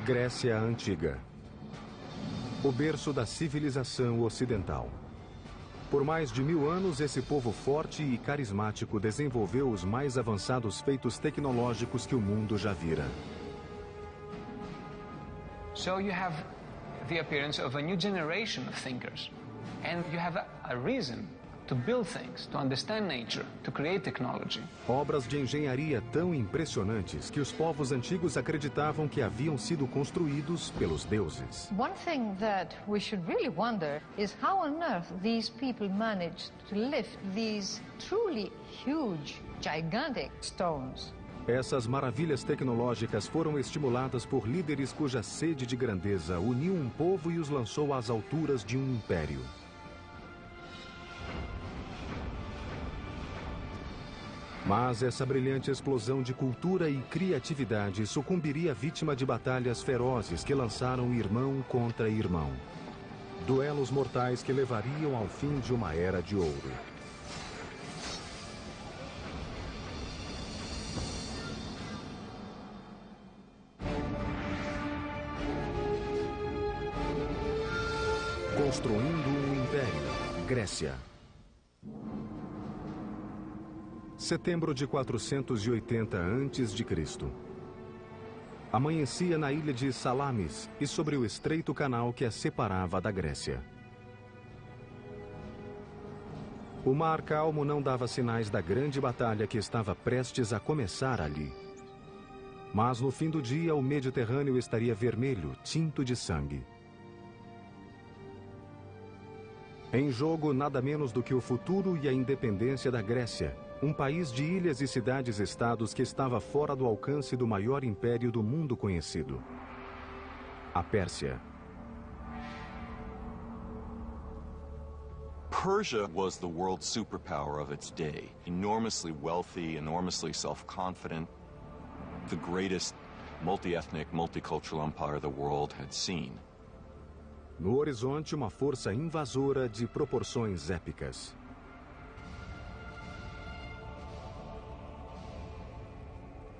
Grécia Antiga. O berço da civilização ocidental. Por mais de 1000 anos, esse povo forte e carismático desenvolveu os mais avançados feitos tecnológicos que o mundo já vira. So you have the appearance of a new generation of thinkers. And you have a reason to build things, to understand nature, to create technology. Obras de engenharia tão impressionantes que os povos antigos acreditavam que haviam sido construídos pelos deuses. One thing that we should really wonder is how on earth these people managed to lift these truly huge, gigantic stones. Essas maravilhas tecnológicas foram estimuladas por líderes cuja sede de grandeza uniu um povo e os lançou às alturas de um império. Mas essa brilhante explosão de cultura e criatividade sucumbiria vítima de batalhas ferozes que lançaram irmão contra irmão. Duelos mortais que levariam ao fim de uma era de ouro. Construindo um Império, Grécia. Setembro de 480 a.C. Amanhecia na ilha de Salamis e sobre o estreito canal que a separava da Grécia. O mar calmo não dava sinais da grande batalha que estava prestes a começar ali. Mas no fim do dia o Mediterrâneo estaria vermelho, tinto de sangue. Em jogo, nada menos do que o futuro e a independência da Grécia, um país de ilhas e cidades-estados que estava fora do alcance do maior império do mundo conhecido, a Pérsia. Persia was the world superpower of its day, enormously wealthy, enormously self-confident, the greatest multi-ethnic, multicultural empire the world had seen. No horizonte, uma força invasora de proporções épicas.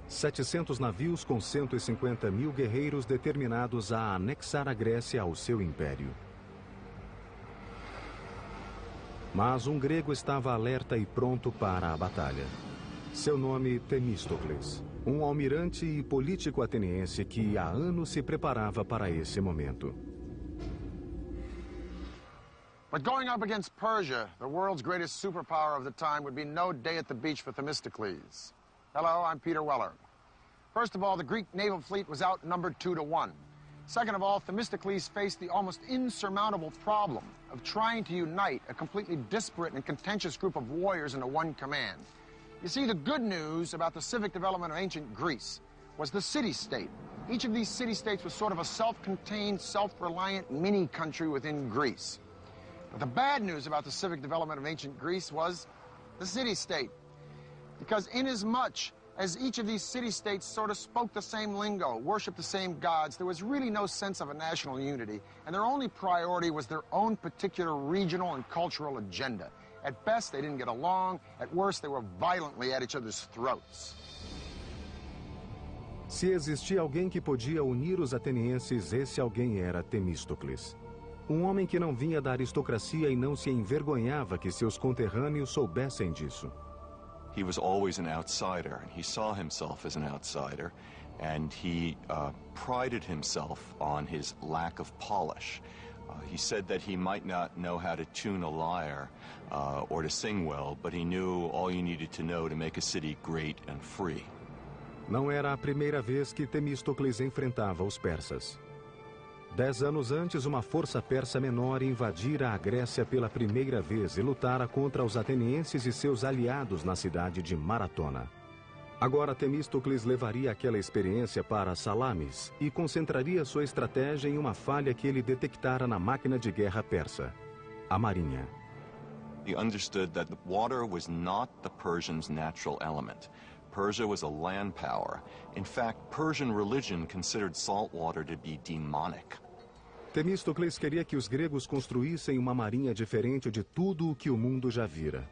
...700 navios com 150 mil guerreiros determinados a anexar a Grécia ao seu império. Mas um grego estava alerta e pronto para a batalha. Seu nome, Temístocles, um almirante e político ateniense que há anos se preparava para esse momento. But going up against Persia, the world's greatest superpower of the time, would be no day at the beach for Themistocles. Hello, I'm Peter Weller. First of all, the Greek naval fleet was outnumbered 2-1. Second of all, Themistocles faced the almost insurmountable problem of trying to unite a completely disparate and contentious group of warriors into one command. You see, the good news about the civic development of ancient Greece was the city-state. Each of these city-states was sort of a self-contained, self-reliant mini-country within Greece. But the bad news about the civic development of ancient Greece was the city-state. Because inasmuch as each of these city-states sort of spoke the same lingo, worshipped the same gods, there was really no sense of a national unity, and their only priority was their own particular regional and cultural agenda. At best, they didn't get along. At worst, they were violently at each other's throats. Se existia alguém que podia unir os atenienses, esse alguém era Temístocles. Um homem que não vinha da aristocracia e não se envergonhava que seus conterrâneos soubessem disso. He was always an outsider, and he saw himself as an outsider, and he prided himself on his lack of polish. He said that he might not know how to tune a lyre or to sing well, but he knew all you needed to know to make a city great and free. Não era a primeira vez que Temístocles enfrentava os persas. 10 anos antes, uma força persa menor invadira a Grécia pela primeira vez e lutara contra os atenienses e seus aliados na cidade de Maratona. Agora Temístocles levaria aquela experiência para Salamis e concentraria sua estratégia em uma falha que ele detectara na máquina de guerra persa, a marinha. He understood that the water was not the Persians' natural element. Persia was a land power. In fact, Persian religion considered salt water to be demonic. Temístocles queria que os gregos construíssem uma marinha diferente de tudo o que o mundo já vira.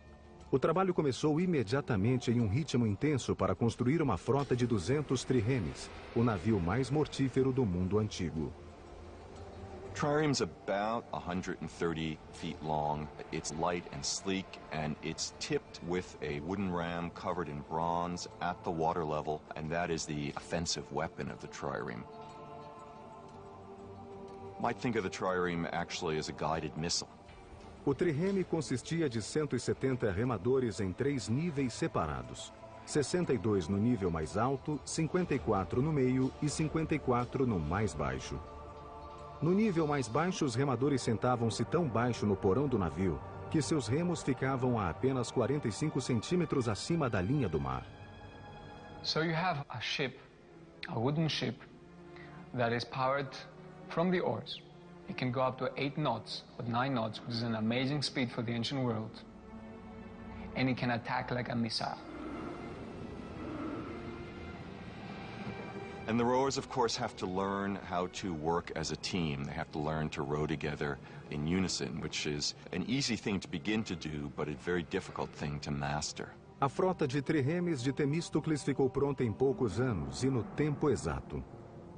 O trabalho começou imediatamente em um ritmo intenso para construir uma frota de 200 triremes, o navio mais mortífero do mundo antigo. Trireme's about 130 feet long. It's light and sleek, and it's tipped with a wooden ram covered in bronze at the water level, and that is the offensive weapon of the trireme. Might think of the trireme actually as a guided missile. O trireme consistia de 170 remadores em 3 níveis separados. 62 no nível mais alto, 54 no meio e 54 no mais baixo. No nível mais baixo, os remadores sentavam-se tão baixo no porão do navio que seus remos ficavam a apenas 45 centímetros acima da linha do mar. So you have a ship, a wooden ship, that is powered from the oars. It can go up to 8 knots, or 9 knots, which is an amazing speed for the ancient world. And it can attack like a missile. And the rowers, of course, have to learn how to work as a team. They have to learn to row together in unison, which is an easy thing to begin to do, but a very difficult thing to master. A frota de triremes de Temístocles ficou pronta em poucos anos e no tempo exato.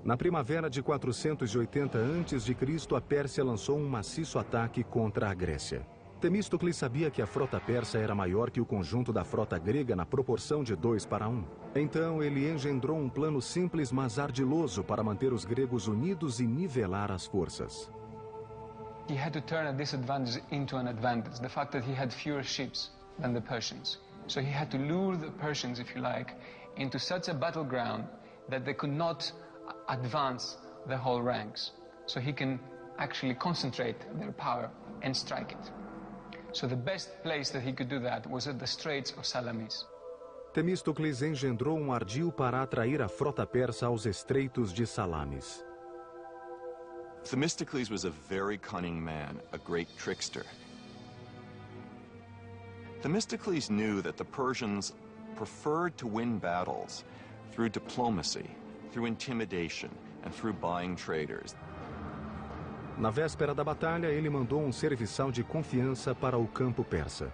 Na primavera de 480 a.C., a Pérsia lançou um maciço ataque contra a Grécia. Temístocles sabia que a frota persa era maior que o conjunto da frota grega na proporção de 2:1. Então ele engendrou um plano simples, mas ardiloso para manter os gregos unidos e nivelar as forças. He had to turn a disadvantage into an advantage, the fact that he had fewer ships than the Persians. So he had to lure the Persians, if you like, into such a battleground that they could not advance the whole ranks. So he can actually concentrate their power and strike it. So the best place that he could do that was at the Straits of Salamis. Temístocles engendrou um ardil para atrair a frota persa aos estreitos de Salamis. Themistocles was a very cunning man, a great trickster. Themistocles knew that the Persians preferred to win battles through diplomacy, through intimidation, and through buying traders. Na véspera da batalha, ele mandou um serviçal de confiança para o campo persa.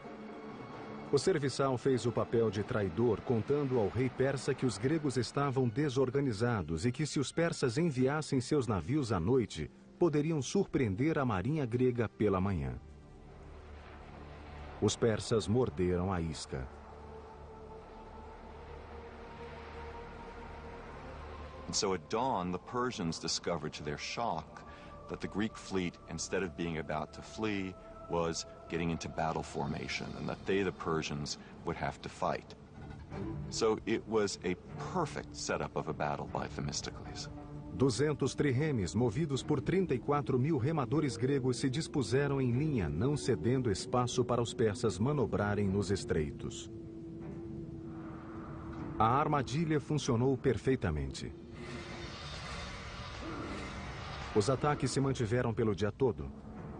O serviçal fez o papel de traidor, contando ao rei persa que os gregos estavam desorganizados e que se os persas enviassem seus navios à noite, poderiam surpreender a marinha grega pela manhã. Os persas morderam a isca. And so at dawn, the Persians discovered to their shock that the Greek fleet, instead of being about to flee, was getting into battle formation, and that they, the Persians, would have to fight. So it was a perfect setup of a battle by Themistocles. 200 triremes, movidos por 34.000 remadores gregos, se dispuseram em linha, não cedendo espaço para os persas manobrarem nos estreitos. A armadilha funcionou perfeitamente. Os ataques se mantiveram pelo dia todo.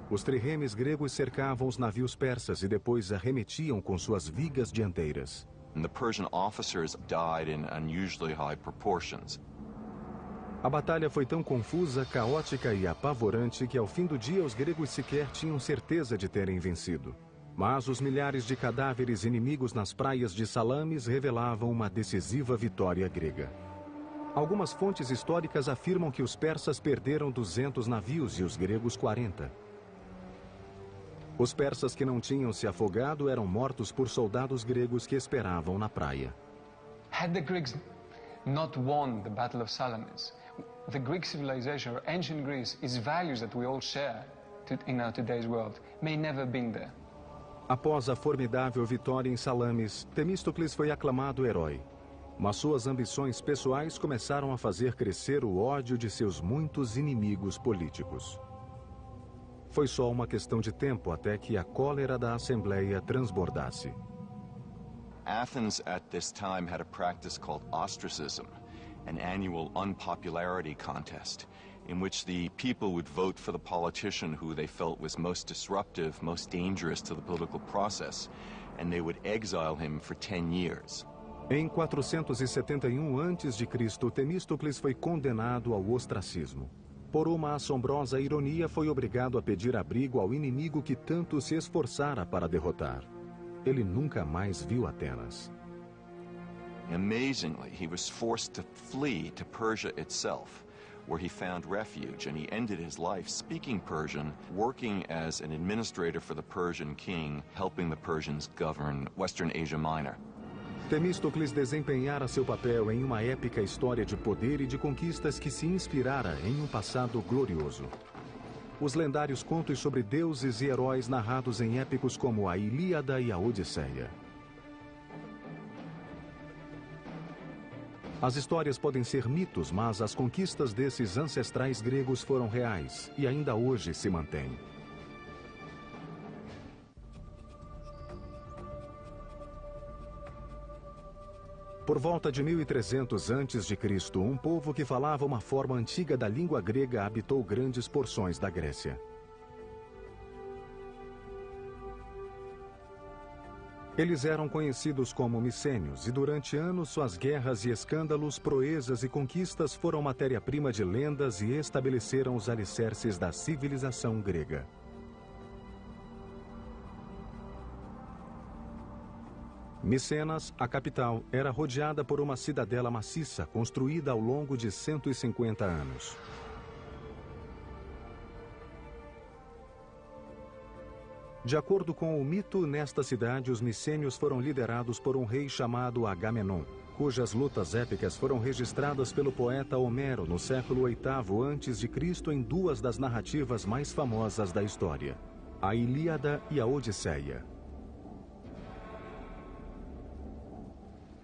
Os triremes gregos cercavam os navios persas e depois arremetiam com suas vigas dianteiras. And the Persian officers died in unusually high proportions. A batalha foi tão confusa, caótica e apavorante que ao fim do dia os gregos sequer tinham certeza de terem vencido. Mas os milhares de cadáveres inimigos nas praias de Salamis revelavam uma decisiva vitória grega. Algumas fontes históricas afirmam que os persas perderam 200 navios e os gregos 40. Os persas que não tinham se afogado eram mortos por soldados gregos que esperavam na praia. Had the Greeks not won the Battle of Salamis, the Greek civilization, or ancient Greece, its values that we all share in our today's world, may never have been there. Após a formidável vitória em Salamis, Temístocles foi aclamado herói. Mas suas ambições pessoais começaram a fazer crescer o ódio de seus muitos inimigos políticos. Foi só uma questão de tempo até que a cólera da Assembleia transbordasse. Athens at this time had a practice called ostracism, an annual unpopularity contest, in which the people would vote for the politician who they felt was most disruptive, most dangerous to the political process, and they would exile him for 10 years. Em 471 a.C., Temístocles foi condenado ao ostracismo. Por uma assombrosa ironia, foi obrigado a pedir abrigo ao inimigo que tanto se esforçara para derrotar. ele nunca mais viu Atenas. Amazingly, he was forced to flee to Persia itself, where he found refuge, and he ended his life speaking Persian, working as an administrator for the Persian king, helping the Persians govern Western Asia Minor. Temístocles desempenhara seu papel em uma épica história de poder e de conquistas que se inspirara em um passado glorioso. Os lendários contos sobre deuses e heróis narrados em épicos como a Ilíada e a Odisseia. As histórias podem ser mitos, mas as conquistas desses ancestrais gregos foram reais e ainda hoje se mantêm. Por volta de 1300 a.C., um povo que falava uma forma antiga da língua grega habitou grandes porções da Grécia. Eles eram conhecidos como micênios e durante anos suas guerras e escândalos, proezas e conquistas foram matéria-prima de lendas e estabeleceram os alicerces da civilização grega. Micenas, a capital, era rodeada por uma cidadela maciça construída ao longo de 150 anos. De acordo com o mito, nesta cidade os micênios foram liderados por um rei chamado Agamenon, cujas lutas épicas foram registradas pelo poeta Homero no século VIII a.C. em duas das narrativas mais famosas da história, a Ilíada e a Odisseia.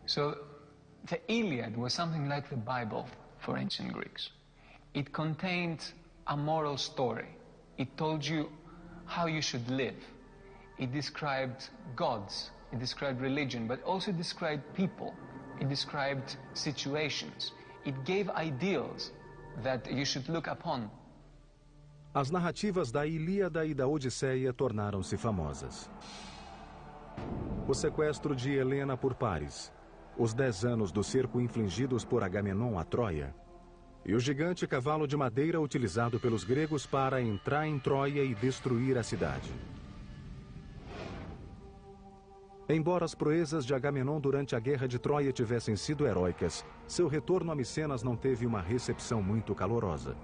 So, the Iliad was something like the Bible for ancient Greeks. It contained a moral story. It told you how you should live. It described gods, it described religion, but also described people. It described situations. It gave ideals that you should look upon. As narrativas da Ilíada e da Odisseia tornaram-se famosas. O sequestro de Helena por Paris, os 10 anos do cerco infligidos por Agamenon a Troia, e o gigante cavalo de madeira utilizado pelos gregos para entrar em Troia e destruir a cidade. Embora as proezas de Agamenon durante a Guerra de Troia tivessem sido heróicas, seu retorno a Micenas não teve uma recepção muito calorosa.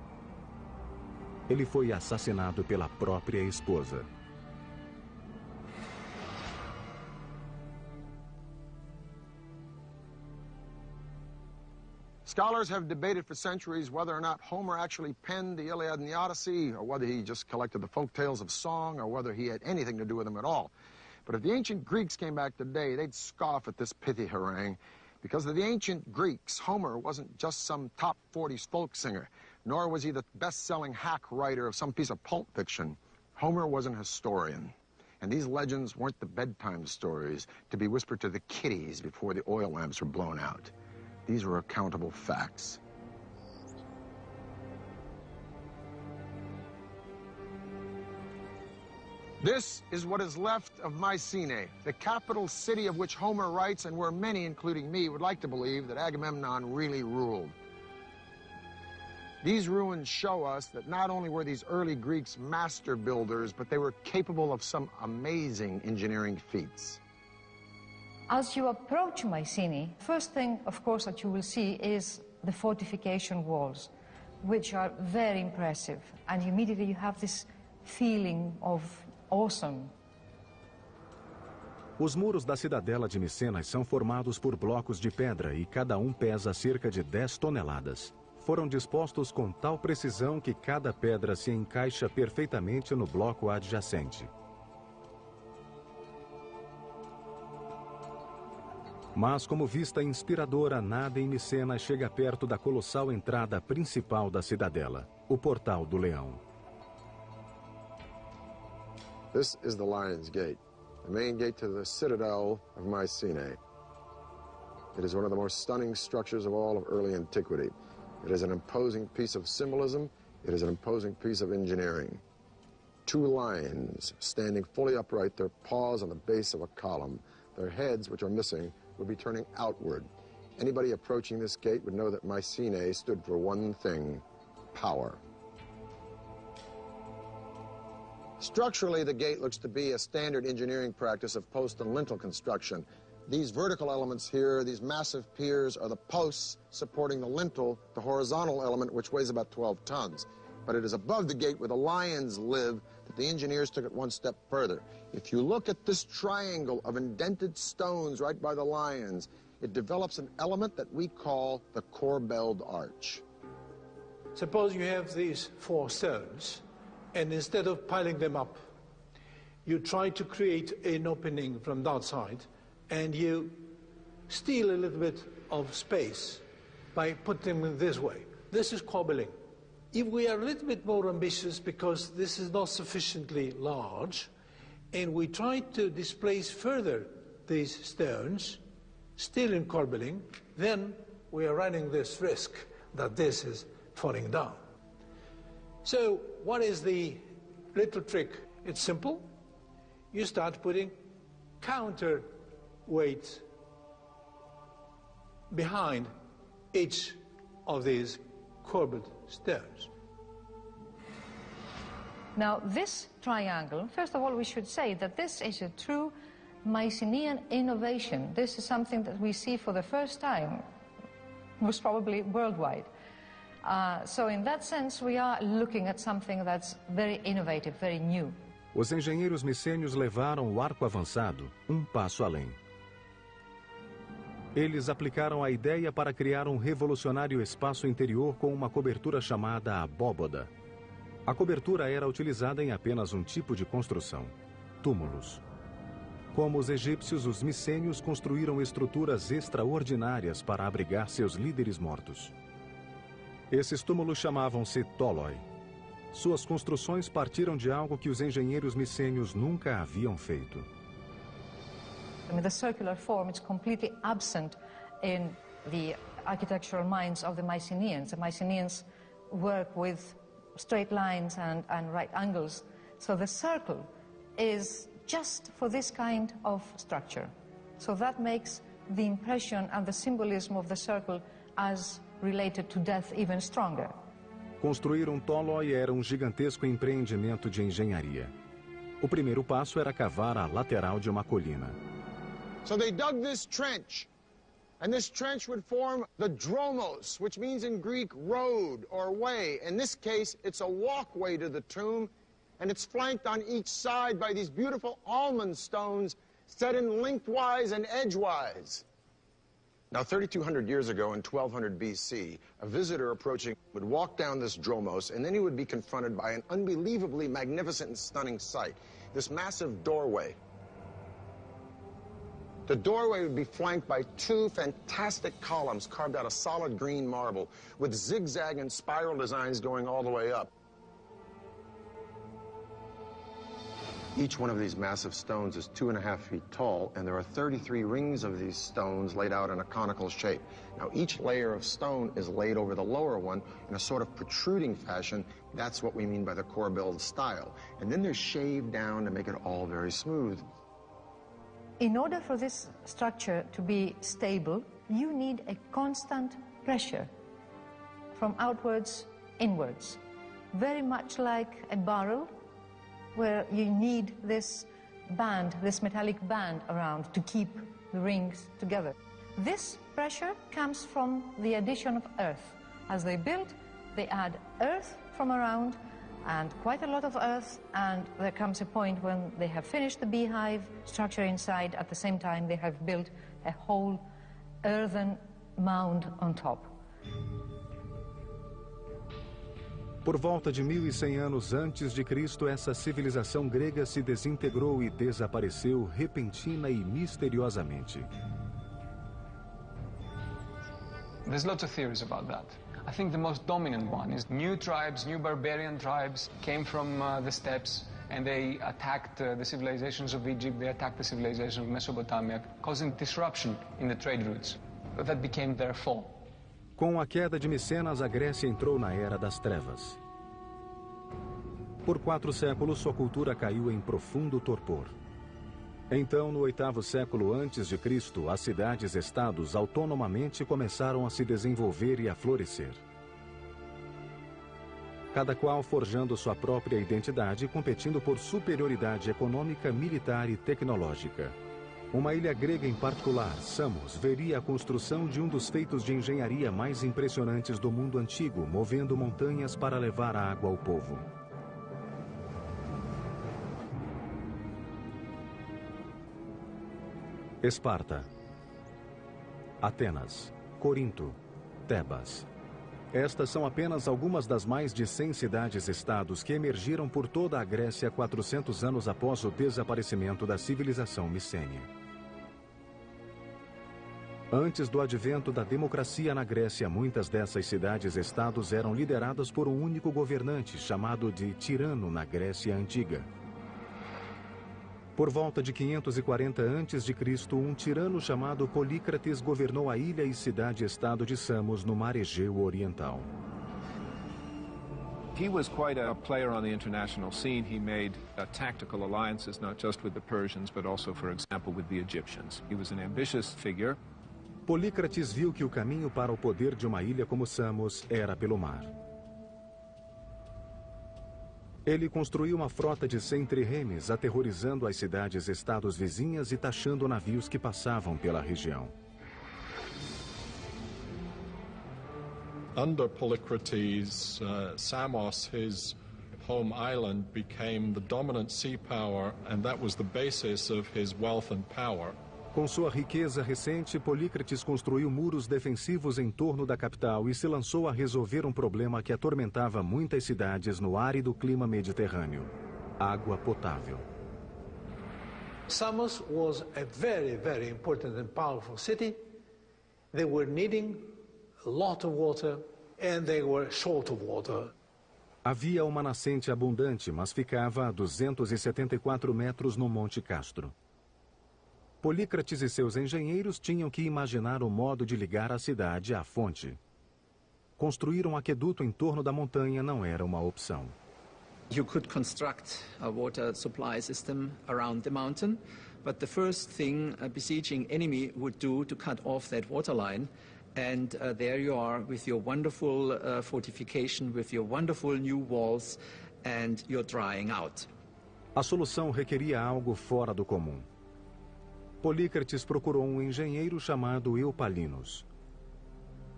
Ele foi assassinado pela própria esposa. Scholars have debated for centuries whether or not Homer actually penned the Iliad and the Odyssey, or whether he just collected the folk tales of song, or whether he had anything to do with them at all. But if the ancient Greeks came back today, they'd scoff at this pithy harangue. Because of the ancient Greeks, Homer wasn't just some top 40s folk singer, nor was he the best-selling hack writer of some piece of pulp fiction. Homer was an historian. And these legends weren't the bedtime stories to be whispered to the kiddies before the oil lamps were blown out. These were accountable facts. This is what is left of Mycenae, the capital city of which Homer writes, and where many, including me, would like to believe that Agamemnon really ruled. These ruins show us that not only were these early Greeks master builders, but they were capable of some amazing engineering feats. As you approach Mycenae, first thing, of course, that you will see is the fortification walls, which are very impressive. And immediately you have this feeling of awesome. Os muros da cidadela de Micenas são formados por blocos de pedra e cada um pesa cerca de 10 toneladas. Foram dispostos com tal precisão que cada pedra se encaixa perfeitamente no bloco adjacente. Mas, como vista inspiradora, nada em Micenas chega perto da colossal entrada principal da cidadela, o Portal do Leão. This is the Lion's Gate, the main gate to the citadel of Mycenae. It is one of the most stunning structures of all of early antiquity. It is an imposing piece of symbolism. It is an imposing piece of engineering. 2 lions standing fully upright, their paws on the base of a column. Their heads, which are missing, would be turning outward. Anybody approaching this gate would know that Mycenae stood for one thing: power. Structurally, the gate looks to be a standard engineering practice of post and lintel construction. These vertical elements here, these massive piers, are the posts supporting the lintel, the horizontal element, which weighs about 12 tons. But it is above the gate where the lions live that the engineers took it one step further. If you look at this triangle of indented stones right by the lions, it develops an element that we call the corbelled arch. Suppose you have these 4 stones, and instead of piling them up, you try to create an opening from the outside, and you steal a little bit of space by putting them this way. This is corbelling. If we are a little bit more ambitious because this is not sufficiently large, and we try to displace further these stones, still in corbelling, then we are running this risk that this is falling down. So what is the little trick? It's simple. You start putting counterweight behind each of these corbelled stones. Now, this triangle, first of all, we should say that this is a true Mycenaean innovation. This is something that we see for the first time, most probably worldwide. So in that sense, we are looking at something that's very innovative, very new. Os engenheiros micênios levaram o arco avançado passo além. Eles aplicaram a ideia para criar um revolucionário espaço interior com uma cobertura chamada abóboda. A cobertura era utilizada em apenas um tipo de construção: túmulos. Como os egípcios, os micênios construíram estruturas extraordinárias para abrigar seus líderes mortos. Esses túmulos chamavam-se tóloi. Suas construções partiram de algo que os engenheiros micênios nunca haviam feito. I mean, the circular form is completely absent in the architectural minds of the Mycenaeans. The Mycenaeans work with straight lines and right angles. So the circle is just for this kind of structure. So that makes the impression and the symbolism of the circle as related to death even stronger. Construir tóloi era gigantesco empreendimento de engenharia. O primeiro passo era cavar a lateral de uma colina. So they dug this trench, and this trench would form the dromos, which means in Greek road or way. In this case, it's a walkway to the tomb, and it's flanked on each side by these beautiful almond stones set in lengthwise and edgewise. Now, 3,200 years ago in 1200 BC, a visitor approaching would walk down this dromos, and then he would be confronted by an unbelievably magnificent and stunning sight, this massive doorway. The doorway would be flanked by 2 fantastic columns carved out of solid green marble with zigzag and spiral designs going all the way up. Each one of these massive stones is 2.5 feet tall, and there are 33 rings of these stones laid out in a conical shape. Now, each layer of stone is laid over the lower one in a sort of protruding fashion. That's what we mean by the corbelled style. And then they're shaved down to make it all very smooth. In order for this structure to be stable, you need a constant pressure from outwards inwards, very much like a barrel where you need this band, this metallic band around to keep the rings together. This pressure comes from the addition of earth. As they build, they add earth from around, and quite a lot of earth, and there comes a point when they have finished the beehive structure inside. At the same time, they have built a whole earthen mound on top. Por volta de 1100 anos antes de Cristo, essa civilização grega se desintegrou e desapareceu repentina e misteriosamente. There's lots of theories about that. I think the most dominant one is new tribes, new barbarian tribes came from the steppes, and they attacked the civilizations of Egypt, they attacked the civilization of Mesopotamia, causing disruption in the trade routes. That became their fall. Com a queda de Micenas, a Grécia entrou na Era das Trevas. Por 4 séculos, sua cultura caiu em profundo torpor. Então, no 8º século antes de Cristo, as cidades-estados autonomamente começaram a se desenvolver e a florescer. cada qual forjando sua própria identidade e competindo por superioridade econômica, militar e tecnológica. Uma ilha grega em particular, Samos, veria a construção de um dos feitos de engenharia mais impressionantes do mundo antigo, movendo montanhas para levar água ao povo. Esparta, Atenas, Corinto, Tebas. Estas são apenas algumas das mais de 100 cidades-estados que emergiram por toda a Grécia 400 anos após o desaparecimento da civilização micênia. Antes do advento da democracia na Grécia, muitas dessas cidades-estados eram lideradas por um único governante, chamado de tirano na Grécia Antiga. Por volta de 540 a.C., um tirano chamado Polícrates governou a ilha e cidade-estado de Samos, no mar Egeu Oriental. He was quite a player on the international scene. He made tactical alliances, not just with the Persians, but also, for example, with the Egyptians. He was an ambitious figure. Polícrates viu que o caminho para o poder de uma ilha como Samos era pelo mar. Ele construiu uma frota de 100 triremes, aterrorizando as cidades-estados vizinhas e taxando navios que passavam pela região. Under Polycrates, Samos, his home island, became the dominant sea power, and that was the basis of his wealth and power. Com sua riqueza recente, Polícrates construiu muros defensivos em torno da capital e se lançou a resolver um problema que atormentava muitas cidades no árido clima mediterrâneo: água potável. Samos was a very, very important and powerful city. They were needing a lot of water and they were short of water. Havia uma nascente abundante, mas ficava a 274 metros no Monte Castro. Polícrates e seus engenheiros tinham que imaginar o modo de ligar a cidade à fonte. Construir um aqueduto em torno da montanha não era uma opção. You could construct a water supply system around the mountain, but the first thing a besieging enemy would do to cut off that water line, and there you are with your wonderful fortification, with your wonderful new walls, and you're drying out. A solução requeria algo fora do comum. Polícrates procurou um engenheiro chamado Eupalinos.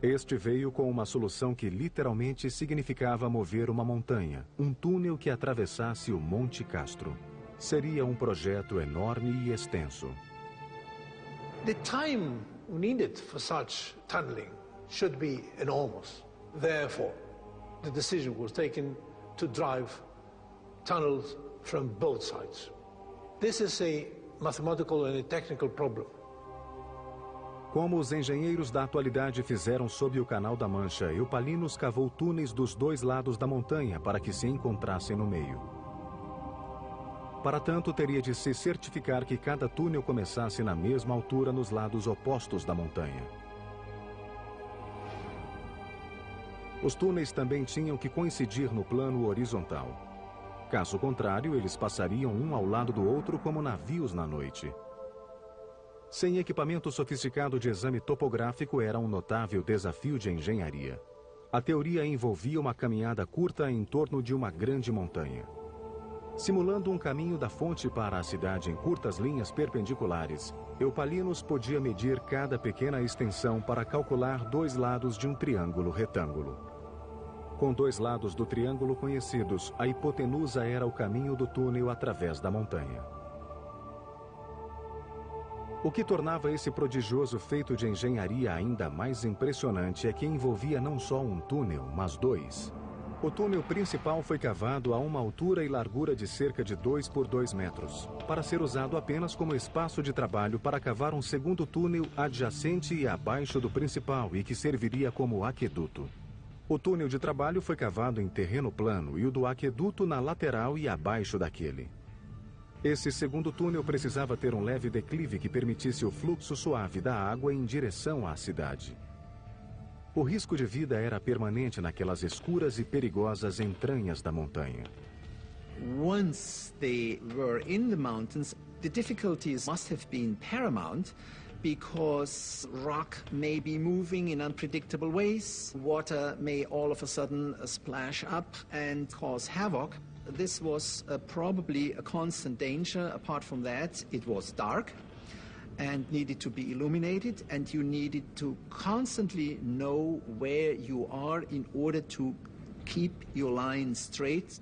Este veio com uma solução que literalmente significava mover uma montanha, um túnel que atravessasse o Monte Castro. Seria um projeto enorme e extenso. The time needed for such tunneling should be enormous. Therefore, the decision was taken to drive tunnels from both sides. This is a mathematical and a technical problem. Como os engenheiros da atualidade fizeram sob o Canal da Mancha, Eupalinos cavou túneis dos dois lados da montanha para que se encontrassem no meio. Para tanto, teria de se certificar que cada túnel começasse na mesma altura nos lados opostos da montanha. Os túneis também tinham que coincidir no plano horizontal. Caso contrário, eles passariam um ao lado do outro como navios na noite. Sem equipamento sofisticado de exame topográfico, era um notável desafio de engenharia. A teoria envolvia uma caminhada curta em torno de uma grande montanha. Simulando um caminho da fonte para a cidade em curtas linhas perpendiculares, Eupalinos podia medir cada pequena extensão para calcular dois lados de um triângulo retângulo. Com dois lados do triângulo conhecidos, a hipotenusa era o caminho do túnel através da montanha. O que tornava esse prodigioso feito de engenharia ainda mais impressionante é que envolvia não só um túnel, mas dois. O túnel principal foi cavado a uma altura e largura de cerca de 2 por 2 metros, para ser usado apenas como espaço de trabalho para cavar um segundo túnel adjacente e abaixo do principal e que serviria como aqueduto. O túnel de trabalho foi cavado em terreno plano e o do aqueduto na lateral e abaixo daquele. Esse segundo túnel precisava ter um leve declive que permitisse o fluxo suave da água em direção à cidade. O risco de vida era permanente naquelas escuras e perigosas entranhas da montanha. Once they were in the mountains, the difficulties must have been paramount because rock may be moving in unpredictable ways. Water may all of a sudden splash up and cause havoc. This was probably a constant danger. Apart from that, it was dark and needed to be illuminated, and you needed to constantly know where you are in order to keep your line straight.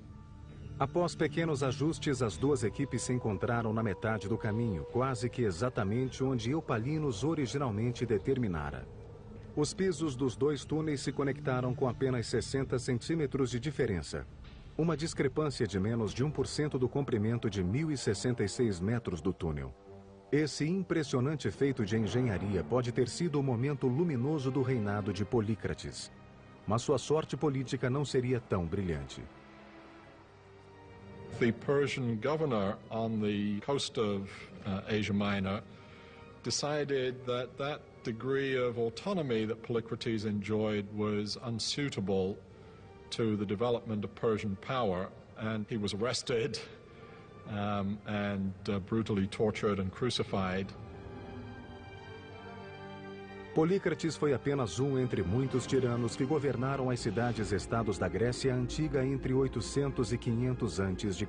Após pequenos ajustes, as duas equipes se encontraram na metade do caminho, quase que exatamente onde Eupalinos originalmente determinara. Os pisos dos dois túneis se conectaram com apenas 60 centímetros de diferença. Uma discrepância de menos de 1% do comprimento de 1.066 metros do túnel. Esse impressionante feito de engenharia pode ter sido o momento luminoso do reinado de Polícrates. Mas sua sorte política não seria tão brilhante. The Persian governor on the coast of Asia Minor decided that that degree of autonomy that Polycrates enjoyed was unsuitable to the development of Persian power, and he was arrested and brutally tortured and crucified. Polícrates foi apenas um entre muitos tiranos que governaram as cidades-estados da Grécia Antiga entre 800 e 500 a.C.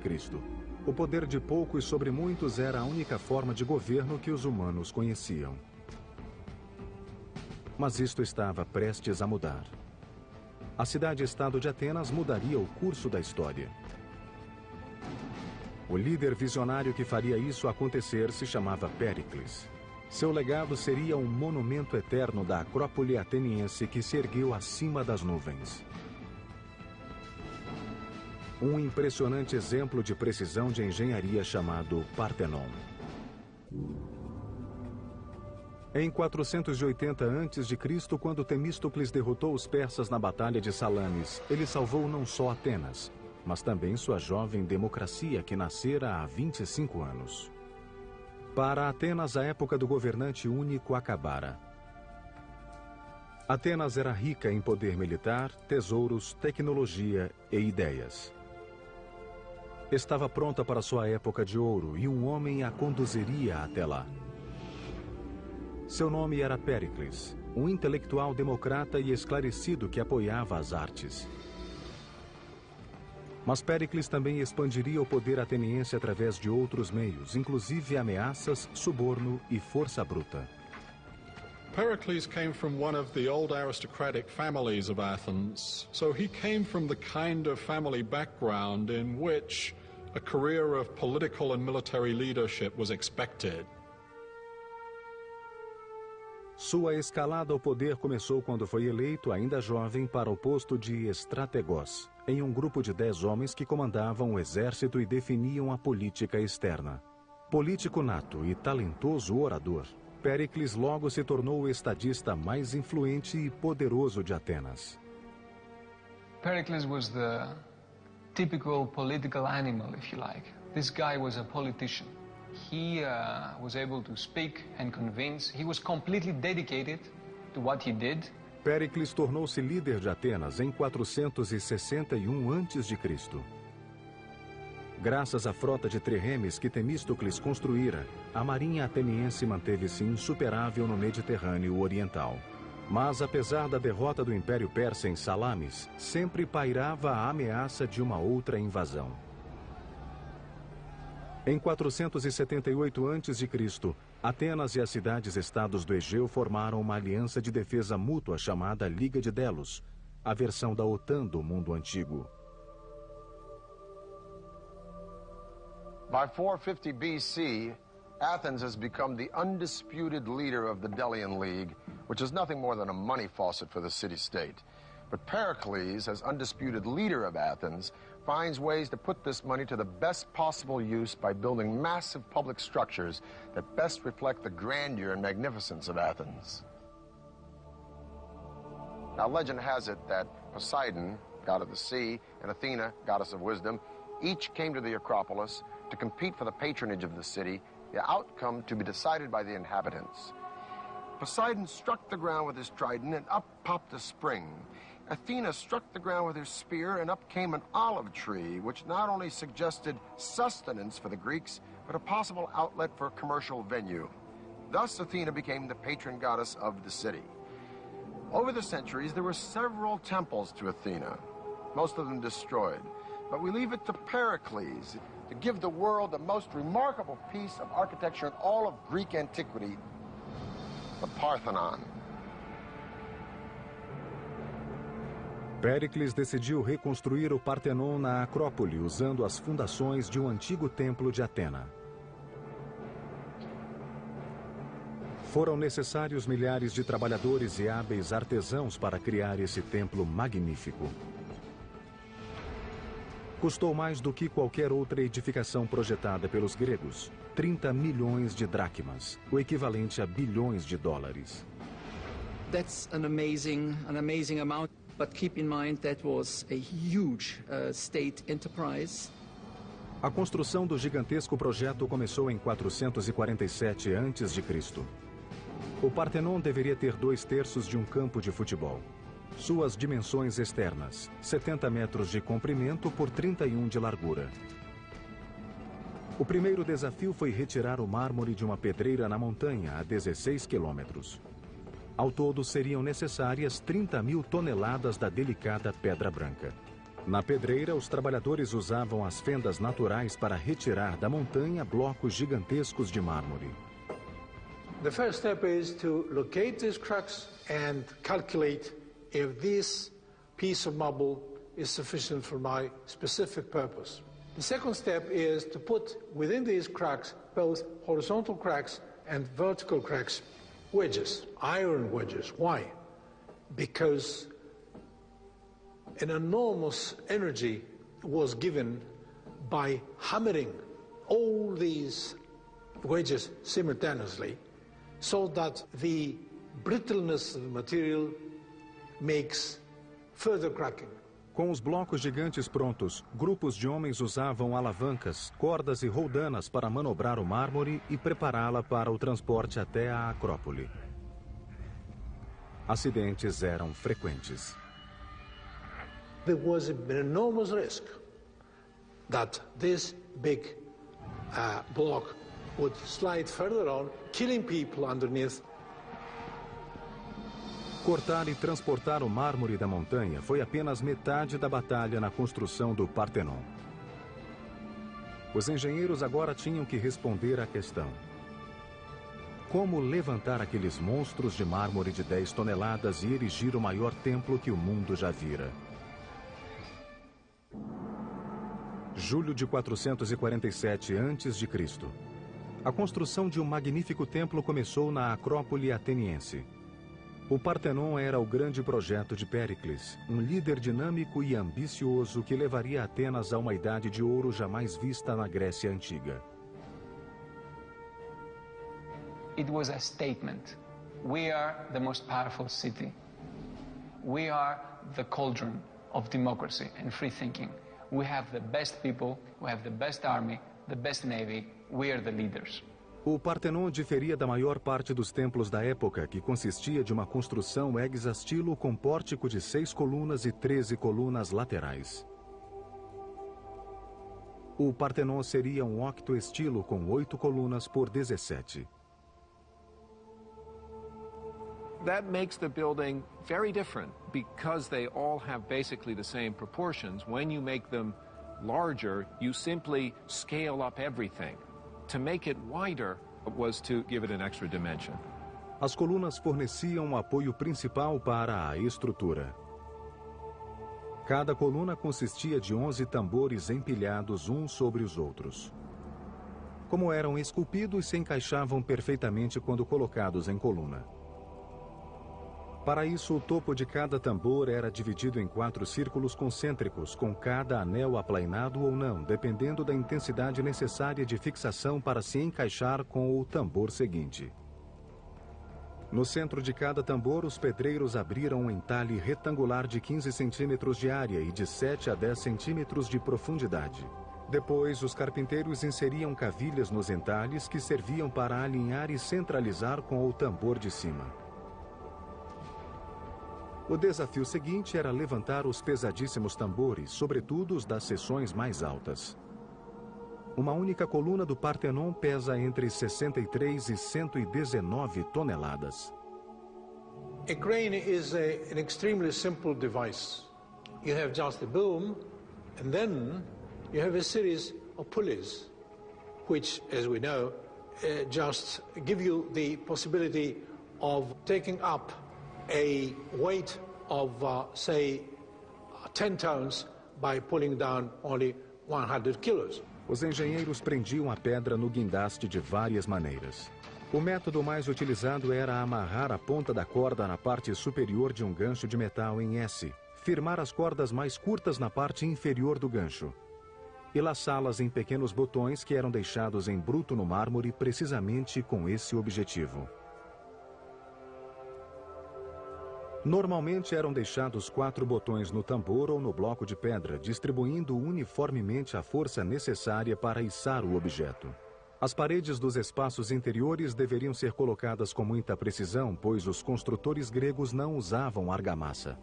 O poder de poucos sobre muitos era a única forma de governo que os humanos conheciam. Mas isto estava prestes a mudar. A cidade-estado de Atenas mudaria o curso da história. O líder visionário que faria isso acontecer se chamava Péricles. Seu legado seria um monumento eterno da Acrópole ateniense que se ergueu acima das nuvens. Um impressionante exemplo de precisão de engenharia chamado Partenon. Em 480 a.C., quando Temístocles derrotou os persas na Batalha de Salamis, ele salvou não só Atenas, mas também sua jovem democracia que nascera há 25 anos. Para Atenas, a época do governante único acabara. Atenas era rica em poder militar, tesouros, tecnologia e ideias. Estava pronta para sua época de ouro e um homem a conduziria até lá. Seu nome era Péricles, um intelectual democrata e esclarecido que apoiava as artes. Mas Péricles também expandiria o poder ateniense através de outros meios, inclusive ameaças, suborno e força bruta. Pericles came from one of the old aristocratic families of Athens, so he came from the kind of family background in which a career of political and military leadership was expected. Sua escalada ao poder começou quando foi eleito, ainda jovem, para o posto de estrategos, em um grupo de 10 homens que comandavam o exército e definiam a política externa. Político nato e talentoso orador, Péricles logo se tornou o estadista mais influente e poderoso de Atenas. Pericles was the typical political animal, if you like. This guy was a politician. He was able to speak and convince. He was completely dedicated to what he did. Péricles tornou-se líder de Atenas em 461 a.C. Graças à frota de triremes que Temístocles construíra, a marinha ateniense manteve-se insuperável no Mediterrâneo Oriental. Mas, apesar da derrota do Império Persa em Salamis, sempre pairava a ameaça de uma outra invasão. Em 478 a.C., Atenas e as cidades-estados do Egeu formaram uma aliança de defesa mútua chamada Liga de Delos, a versão da OTAN do mundo antigo. By 450 BC, Athens has become the undisputed leader of the Delian League, which is nothing more than a money faucet for the city-state. But Pericles, as undisputed leader of Athens, finds ways to put this money to the best possible use by building massive public structures that best reflect the grandeur and magnificence of Athens. Now, legend has it that Poseidon, god of the sea, and Athena, goddess of wisdom, each came to the Acropolis to compete for the patronage of the city, the outcome to be decided by the inhabitants. Poseidon struck the ground with his trident, and up popped a spring. Athena struck the ground with her spear, and up came an olive tree, which not only suggested sustenance for the Greeks, but a possible outlet for a commercial venue. Thus, Athena became the patron goddess of the city. Over the centuries, there were several temples to Athena, most of them destroyed. But we leave it to Pericles to give the world the most remarkable piece of architecture in all of Greek antiquity, the Parthenon. Péricles decidiu reconstruir o Partenon na Acrópole usando as fundações de um antigo templo de Atena. Foram necessários milhares de trabalhadores e hábeis artesãos para criar esse templo magnífico. Custou mais do que qualquer outra edificação projetada pelos gregos, 30 milhões de dracmas, o equivalente a bilhões de dólares. That's an amazing amount, but keep in mind that was a huge state enterprise. A construção do gigantesco projeto começou em 447 a.C. O Partenon deveria ter 2/3 de um campo de futebol. Suas dimensões externas, 70 metros de comprimento por 31 de largura. O primeiro desafio foi retirar o mármore de uma pedreira na montanha a 16 quilômetros. Ao todo, seriam necessárias 30.000 toneladas da delicada pedra branca. Na pedreira, os trabalhadores usavam as fendas naturais para retirar da montanha blocos gigantescos de mármore. The first step is to locate these cracks and calculate if this piece of marble is sufficient for my specific purpose. The second step is to put within these cracks both horizontal cracks and vertical cracks, wedges, iron wedges. Why? Because an enormous energy was given by hammering all these wedges simultaneously, so that the brittleness of the material makes further cracking. Com os blocos gigantes prontos, grupos de homens usavam alavancas, cordas e roldanas para manobrar o mármore e prepará-la para o transporte até a Acrópole. Acidentes eram frequentes. There was an enormous risk that this big block would slide further on, killing people underneath. Cortar e transportar o mármore da montanha foi apenas metade da batalha na construção do Partenon. Os engenheiros agora tinham que responder à questão: como levantar aqueles monstros de mármore de 10 toneladas e erigir o maior templo que o mundo já vira? Julho de 447 a.C. A construção de um magnífico templo começou na Acrópole ateniense. O Partenon era o grande projeto de Péricles, um líder dinâmico e ambicioso que levaria Atenas a uma idade de ouro jamais vista na Grécia Antiga. It was a statement. We are the most powerful city. We are the cauldron of democracy and free thinking. We have the best people, we have the best army, the best navy, we are the leaders. O Partenon diferia da maior parte dos templos da época, que consistia de uma construção hexastilo com pórtico de 6 colunas e 13 colunas laterais. O Partenon seria um octoestilo com 8 colunas por 17. That makes the building very different because they all have basically the same proportions. When you make them larger, you simply scale up everything. To make it wider was to give it an extra dimension. As colunas forneciam o apoio principal para a estrutura. Cada coluna consistia de 11 tambores empilhados uns sobre os outros. Como eram esculpidos, se encaixavam perfeitamente quando colocados em coluna. Para isso, o topo de cada tambor era dividido em 4 círculos concêntricos, com cada anel aplainado ou não, dependendo da intensidade necessária de fixação para se encaixar com o tambor seguinte. No centro de cada tambor, os pedreiros abriram um entalhe retangular de 15 centímetros de área e de 7 a 10 centímetros de profundidade. Depois, os carpinteiros inseriam cavilhas nos entalhes que serviam para alinhar e centralizar com o tambor de cima. O desafio seguinte era levantar os pesadíssimos tambores, sobretudo os das seções mais altas. Uma única coluna do Partenon pesa entre 63 e 119 toneladas. A crane is an extremely simple device. You have just a boom, and then you have a series of pulleys, which, as we know, just give you the possibility of taking up a weight of, say, 10 tons by pulling down only 100 kilos. Os engenheiros prendiam a pedra no guindaste de várias maneiras. O método mais utilizado era amarrar a ponta da corda na parte superior de um gancho de metal em S, firmar as cordas mais curtas na parte inferior do gancho e laçá-las em pequenos botões que eram deixados em bruto no mármore precisamente com esse objetivo. Normalmente eram deixados 4 botões no tambor ou no bloco de pedra, distribuindo uniformemente a força necessária para içar o objeto. As paredes dos espaços interiores deveriam ser colocadas com muita precisão, pois os construtores gregos não usavam argamassa.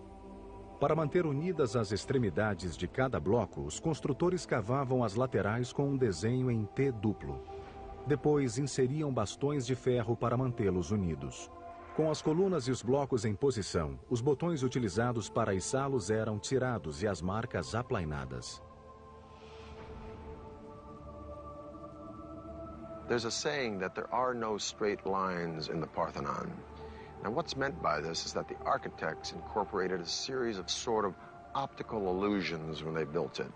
Para manter unidas as extremidades de cada bloco, os construtores cavavam as laterais com um desenho em T duplo. Depois inseriam bastões de ferro para mantê-los unidos. Com as colunas e os blocos em posição, os botões utilizados para içá-los eram tirados e as marcas aplainadas. There's a saying that there are no straight lines in the Parthenon. Now, what's meant by this is that the architects incorporated a series of sort of optical illusions when they built it.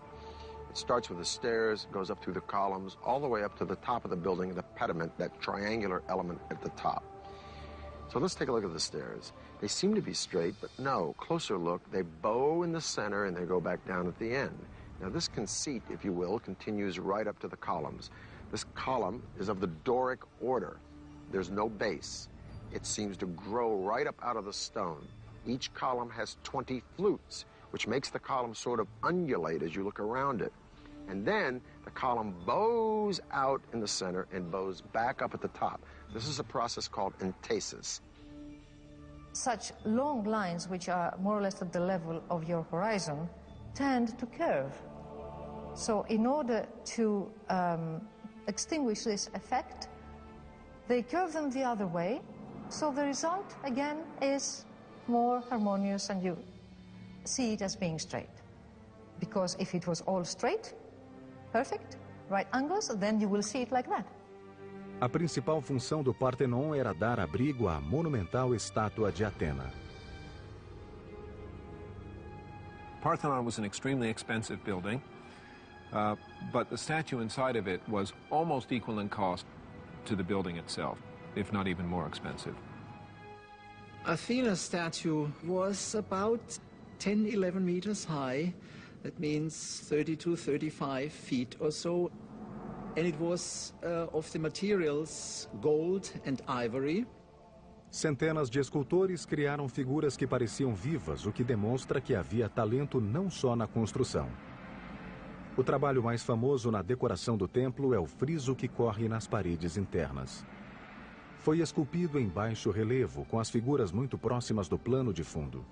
It starts with the stairs, goes up through the columns, all the way up to the top of the building, the pediment, that triangular element at the top. So let's take a look at the stairs. They seem to be straight, but no, closer look, they bow in the center and they go back down at the end. Now this conceit, if you will, continues right up to the columns. This column is of the Doric order. There's no base. It seems to grow right up out of the stone. Each column has 20 flutes, which makes the column sort of undulate as you look around it. And then the column bows out in the center and bows back up at the top. This is a process called entasis. Such long lines, which are more or less at the level of your horizon, tend to curve. So in order to extinguish this effect, they curve them the other way. So the result, again, is more harmonious and you see it as being straight. Because if it was all straight, perfect, right angles, then you will see it like that. A principal função do Partenon era dar abrigo à monumental estátua de Atena. Parthenon was an extremely expensive building, but the statue inside of it was almost equal in cost to the building itself, if not even more expensive. Athena's statue was about 10, 11 meters high. That means 32, 35 feet or so. And it was of the materials gold and ivory. Centenas de escultores criaram figuras que pareciam vivas, o que demonstra que havia talento não só na construção. O trabalho mais famoso na decoração do templo é o friso que corre nas paredes internas. Foi esculpido em baixo relevo, com as figuras muito próximas do plano de fundo.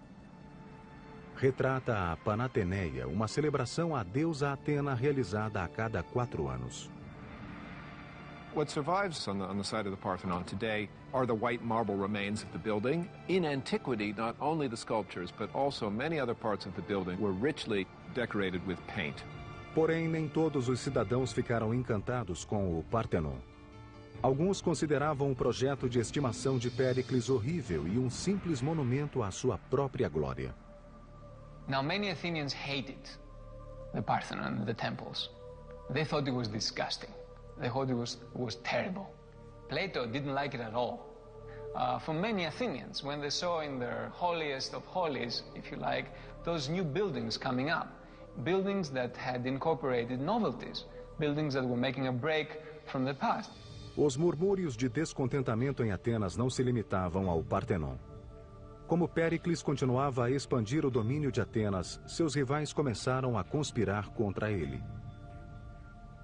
Retrata a Panateneia, uma celebração à deusa Atena realizada a cada 4 anos. What survives on the site of the Parthenon today are the white marble remains of the building. In antiquity, not only the sculptures, but also many other parts of the building were richly decorated with paint. Porém, nem todos os cidadãos ficaram encantados com o Partenon. Alguns consideravam um projeto de estimação de Péricles horrível e um simples monumento à sua própria glória. Now, many Athenians hated the Parthenon, the temples. They thought it was disgusting. They thought it was terrible. Plato didn't like it at all. For many Athenians, when they saw in their holiest of holies, if you like, those new buildings coming up, buildings that had incorporated novelties, buildings that were making a break from the past. Os murmúrios de descontentamento em Atenas não se limitavam ao Partenon. Como Péricles continuava a expandir o domínio de Atenas, seus rivais começaram a conspirar contra ele.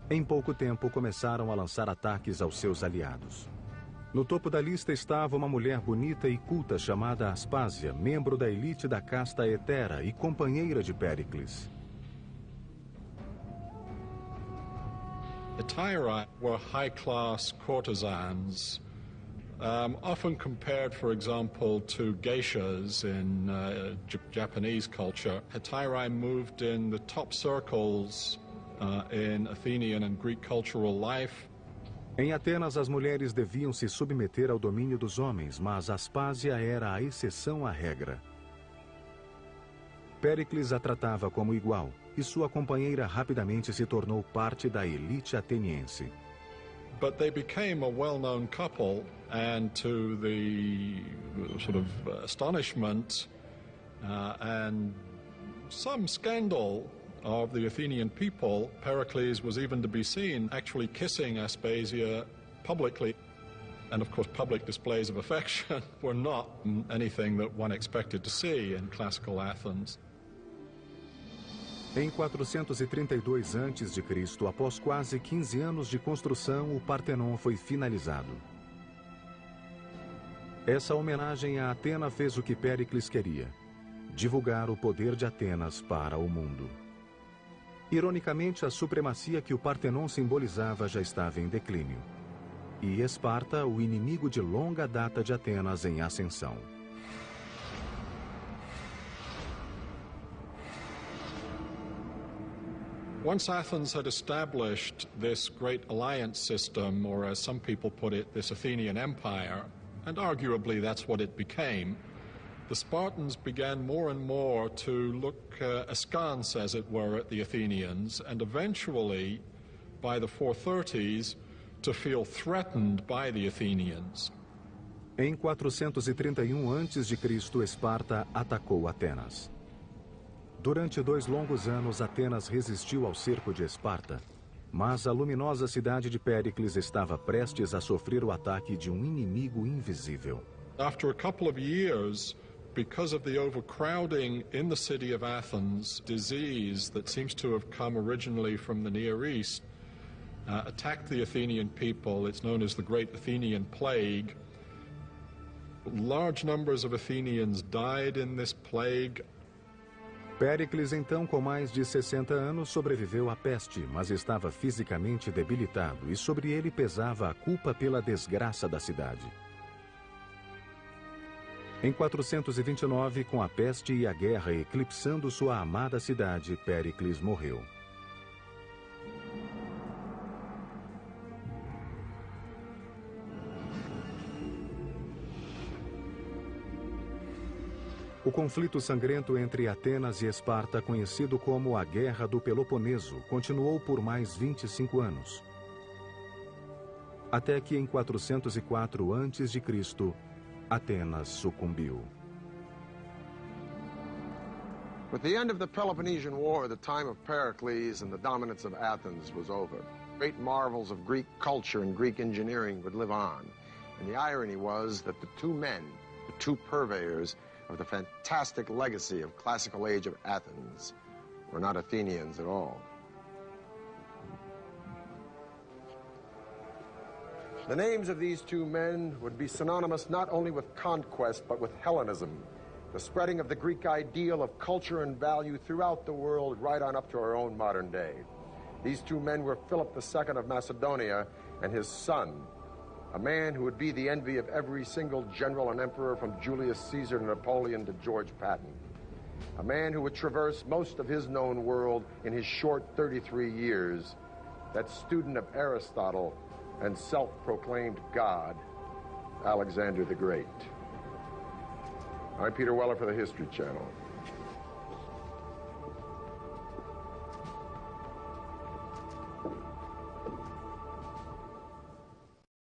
Em pouco tempo, começaram a lançar ataques aos seus aliados. No topo da lista estava uma mulher bonita e culta chamada Aspásia, membro da elite da casta Hetera e companheira de Péricles. Hetairae were high-class courtesans, often compared, for example, to geishas in Japanese culture. Hetairae moved in the top circles in Athenian and Greek cultural life. Em Atenas, as mulheres deviam se submeter ao domínio dos homens, mas Aspásia era a exceção à regra. Péricles a tratava como igual, e sua companheira rapidamente se tornou parte da elite ateniense. But they became a well-known couple, and to the sort of astonishment and some scandal of the Athenian people, Pericles was even to be seen actually kissing Aspasia publicly. And of course, public displays of affection were not anything that one expected to see in classical Athens. Em 432 a.C., após quase 15 anos de construção, o Partenon foi finalizado. Essa homenagem a Atena fez o que Péricles queria: divulgar o poder de Atenas para o mundo. Ironicamente, a supremacia que o Partenon simbolizava já estava em declínio. E Esparta, o inimigo de longa data de Atenas, em ascensão. Once Athens had established this great alliance system, or as some people put it, this Athenian empire, and arguably that's what it became, the Spartans began more and more to look askance, as it were, at the Athenians, and eventually, by the 430s, to feel threatened by the Athenians. Em 431 a.C., Esparta atacou Atenas. Durante 2 longos anos, Atenas resistiu ao cerco de Esparta, mas a luminosa cidade de Péricles estava prestes a sofrer o ataque de um inimigo invisível. After a couple of years, because of the overcrowding in the city of Athens, disease that seems to have come originally from the Near East attacked the Athenian people. It's known as the Great Athenian Plague. Large numbers of Athenians died in this plague. Péricles, então, com mais de 60 anos, sobreviveu à peste, mas estava fisicamente debilitado e sobre ele pesava a culpa pela desgraça da cidade. Em 429, com a peste e a guerra eclipsando sua amada cidade, Péricles morreu. O conflito sangrento entre Atenas e Esparta, conhecido como a Guerra do Peloponeso, continuou por mais 25 anos. Até que em 404 a.C., Atenas sucumbiu. With the end of the Peloponnesian War, the time of Pericles and the dominance of Athens was over. Great marvels of Greek culture and Greek engineering would live on. And the irony was that the two men, the two purveyors of the fantastic legacy of classical age of Athens, were not Athenians at all. The names of these two men would be synonymous not only with conquest, but with Hellenism, the spreading of the Greek ideal of culture and value throughout the world, right on up to our own modern day. These two men were Philip II of Macedonia and his son, a man who would be the envy of every single general and emperor from Julius Caesar to Napoleon to George Patton. A man who would traverse most of his known world in his short 33 years, that student of Aristotle and self-proclaimed God, Alexander the Great. I'm Peter Weller for the History Channel.